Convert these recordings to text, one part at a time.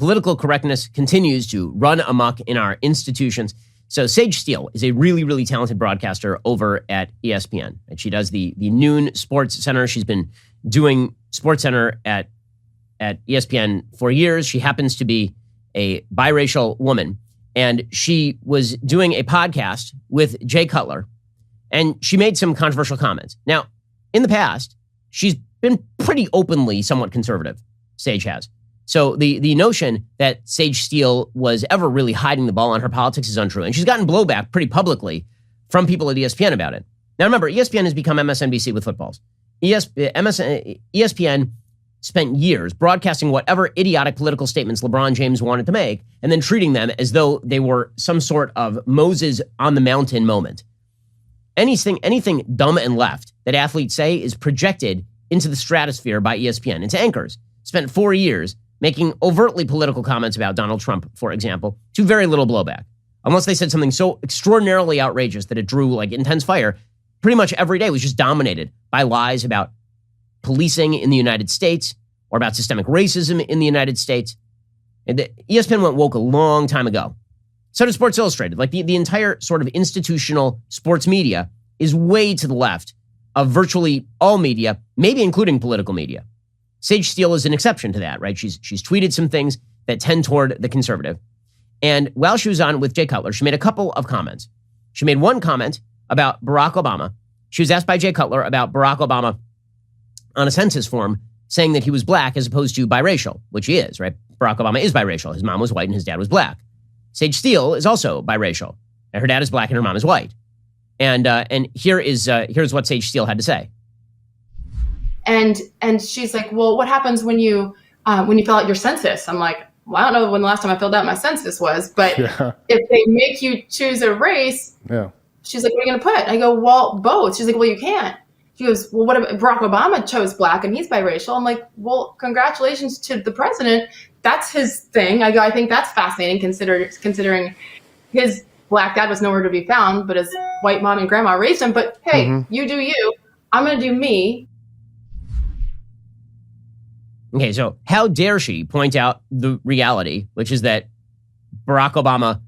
political correctness continues to run amok in our institutions. So Sage Steele is a really, really talented broadcaster over at ESPN. And she does the noon Sports Center. She's been doing Sports Center at ESPN for years. She happens to be a biracial woman. And she was doing a podcast with Jay Cutler. And she made some controversial comments. Now, in the past, she's been pretty openly somewhat conservative, Sage has. So the notion that Sage Steele was ever really hiding the ball on her politics is untrue. And she's gotten blowback pretty publicly from people at ESPN about it. Now remember, ESPN has become MSNBC with footballs. ESPN spent years broadcasting whatever idiotic political statements LeBron James wanted to make and then treating them as though they were some sort of Moses on the mountain moment. Anything dumb and left that athletes say is projected into the stratosphere by ESPN, into anchors. Spent 4 years making overtly political comments about Donald Trump, for example, to very little blowback. Unless they said something so extraordinarily outrageous that it drew like intense fire, pretty much every day was just dominated by lies about policing in the United States or about systemic racism in the United States. And ESPN went woke a long time ago. So did Sports Illustrated. Like the entire sort of institutional sports media is way to the left of virtually all media, maybe including political media. Sage Steele is an exception to that, right? She's tweeted some things that tend toward the conservative. And while she was on with Jay Cutler, she made a couple of comments. She made one comment about Barack Obama. She was asked by Jay Cutler about Barack Obama on a census form saying that he was black as opposed to biracial, which he is, right? Barack Obama is biracial. His mom was white and his dad was black. Sage Steele is also biracial. Her dad is black and her mom is white. And here's what Sage Steele had to say. And she's like, well, what happens when you fill out your census? I'm like, well, I don't know when the last time I filled out my census was, but if they make you choose a race, she's like, what are you going to put? I go, well, both. She's like, well, you can't. She goes, well, what if Barack Obama chose black and he's biracial? I'm like, well, congratulations to the president. That's his thing. I go, I think that's fascinating considering his black dad was nowhere to be found, but his white mom and grandma raised him. But hey, you do you. I'm going to do me. Okay, so how dare she point out the reality, which is that Barack Obama,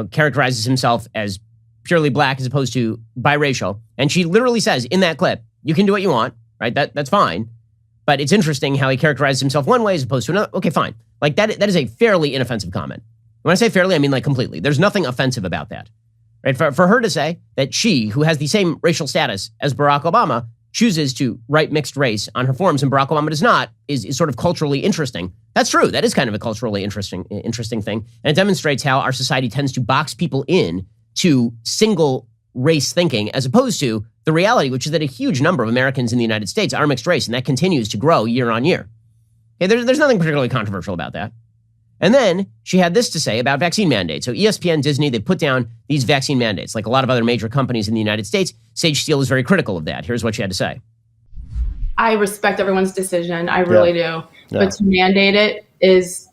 characterizes himself as purely black as opposed to biracial. And she literally says in that clip, you can do what you want, right? That's fine. But it's interesting how he characterizes himself one way as opposed to another. Okay, fine. Like that is a fairly inoffensive comment. When I say fairly, I mean like completely. There's nothing offensive about that, right? For her to say that she, who has the same racial status as Barack Obama, chooses to write mixed race on her forms and Barack Obama does not is sort of culturally interesting. That's true. That is kind of a culturally interesting thing. And it demonstrates how our society tends to box people in to single race thinking as opposed to the reality, which is that a huge number of Americans in the United States are mixed race, and that continues to grow year on year. Okay, there's nothing particularly controversial about that. And then she had this to say about vaccine mandates. So ESPN, Disney, they put down these vaccine mandates. Like a lot of other major companies in the United States, Sage Steele is very critical of that. Here's what she had to say. I respect everyone's decision. I really do. Yeah. But to mandate it is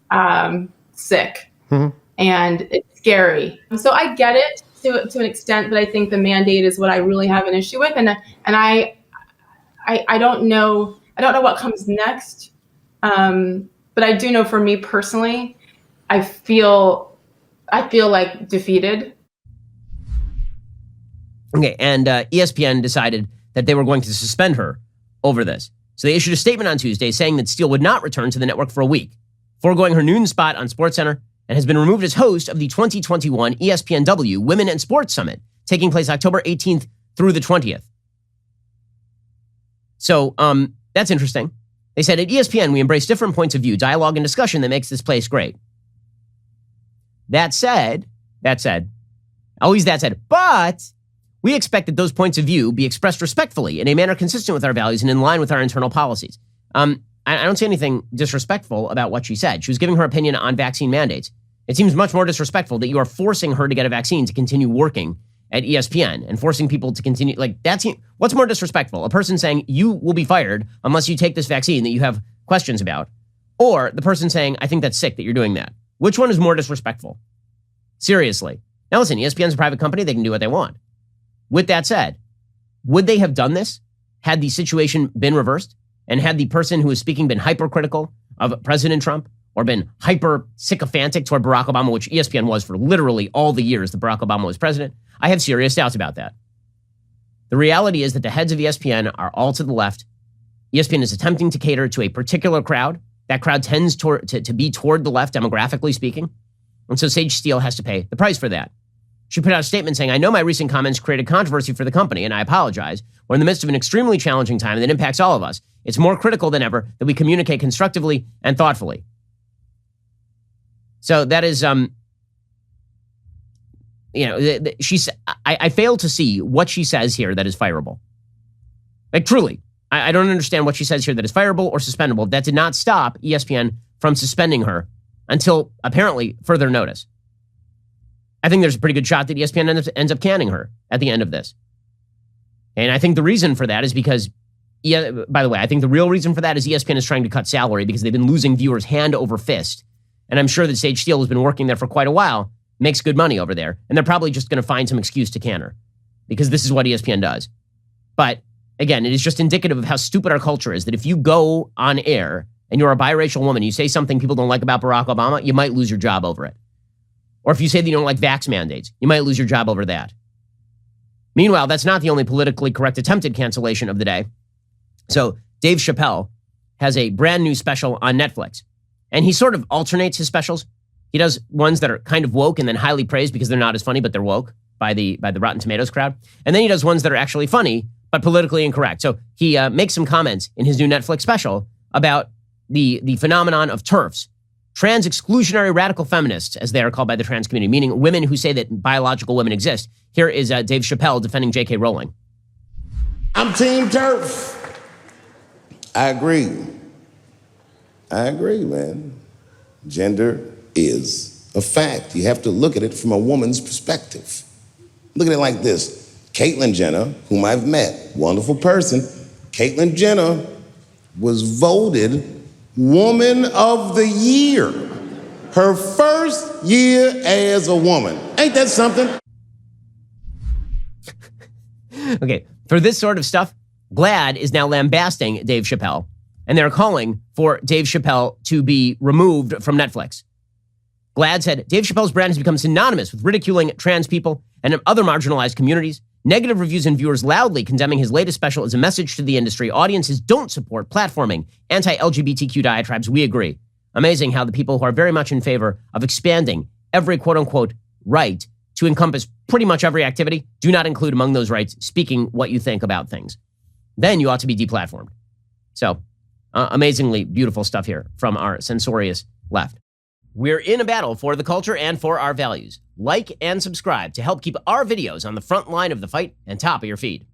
sick. And it's scary. So I get it to an extent, but I think the mandate is what I really have an issue with. And I don't know what comes next. But I do know for me personally, I feel like defeated. Okay, and ESPN decided that they were going to suspend her over this. So they issued a statement on Tuesday saying that Steele would not return to the network for a week, foregoing her noon spot on SportsCenter, and has been removed as host of the 2021 ESPNW Women and Sports Summit, taking place October 18th through the 20th. So that's interesting. They said, at ESPN, we embrace different points of view, dialogue, and discussion that makes this place great. That said, but we expect that those points of view be expressed respectfully in a manner consistent with our values and in line with our internal policies. I don't see anything disrespectful about what she said. She was giving her opinion on vaccine mandates. It seems much more disrespectful that you are forcing her to get a vaccine to continue working at ESPN and forcing people to continue. Like, what's more disrespectful? A person saying you will be fired unless you take this vaccine that you have questions about, or the person saying, I think that's sick that you're doing that. Which one is more disrespectful? Seriously. Now listen, ESPN's a private company. They can do what they want. With that said, would they have done this had the situation been reversed and had the person who was speaking been hypercritical of President Trump or been hyper sycophantic toward Barack Obama, which ESPN was for literally all the years that Barack Obama was president, I have serious doubts about that. The reality is that the heads of ESPN are all to the left. ESPN is attempting to cater to a particular crowd. That crowd tends to be toward the left, demographically speaking. And so Sage Steele has to pay the price for that. She put out a statement saying, I know my recent comments created controversy for the company, and I apologize. We're in the midst of an extremely challenging time that impacts all of us. It's more critical than ever that we communicate constructively and thoughtfully. So that is, I fail to see what she says here that is fireable. Like, truly, I don't understand what she says here that is fireable or suspendable. That did not stop ESPN from suspending her until apparently further notice. I think there's a pretty good shot that ESPN ends up canning her at the end of this. And I think the reason for that is because, by the way, I think the real reason for that is ESPN is trying to cut salary because they've been losing viewers hand over fist. And I'm sure that Sage Steele has been working there for quite a while, makes good money over there, and they're probably just going to find some excuse to can her because this is what ESPN does. But again, it is just indicative of how stupid our culture is, that if you go on air and you're a biracial woman, you say something people don't like about Barack Obama, you might lose your job over it. Or if you say that you don't like vax mandates, you might lose your job over that. Meanwhile, that's not the only politically correct attempted cancellation of the day. So Dave Chappelle has a brand new special on Netflix, and he sort of alternates his specials. He does ones that are kind of woke and then highly praised because they're not as funny, but they're woke by the Rotten Tomatoes crowd. And then he does ones that are actually funny, but politically incorrect. So he makes some comments in his new Netflix special about the phenomenon of TERFs, trans exclusionary radical feminists, as they are called by the trans community, meaning women who say that biological women exist. Here is Dave Chappelle defending J.K. Rowling. I'm Team TERF. I agree, man. Gender is a fact. You have to look at it from a woman's perspective. Look at it like this. Caitlyn Jenner, whom I've met, wonderful person. Caitlyn Jenner was voted Woman of the Year. Her first year as a woman. Ain't that something? Okay, for this sort of stuff, GLAAD is now lambasting Dave Chappelle, and they're calling for Dave Chappelle to be removed from Netflix. GLAAD said, Dave Chappelle's brand has become synonymous with ridiculing trans people and other marginalized communities. Negative reviews and viewers loudly condemning his latest special is a message to the industry. Audiences don't support platforming anti-LGBTQ diatribes. We agree. Amazing how the people who are very much in favor of expanding every quote-unquote right to encompass pretty much every activity do not include among those rights speaking what you think about things. Then you ought to be deplatformed. So, amazingly beautiful stuff here from our censorious left. We're in a battle for the culture and for our values. Like and subscribe to help keep our videos on the front line of the fight and top of your feed.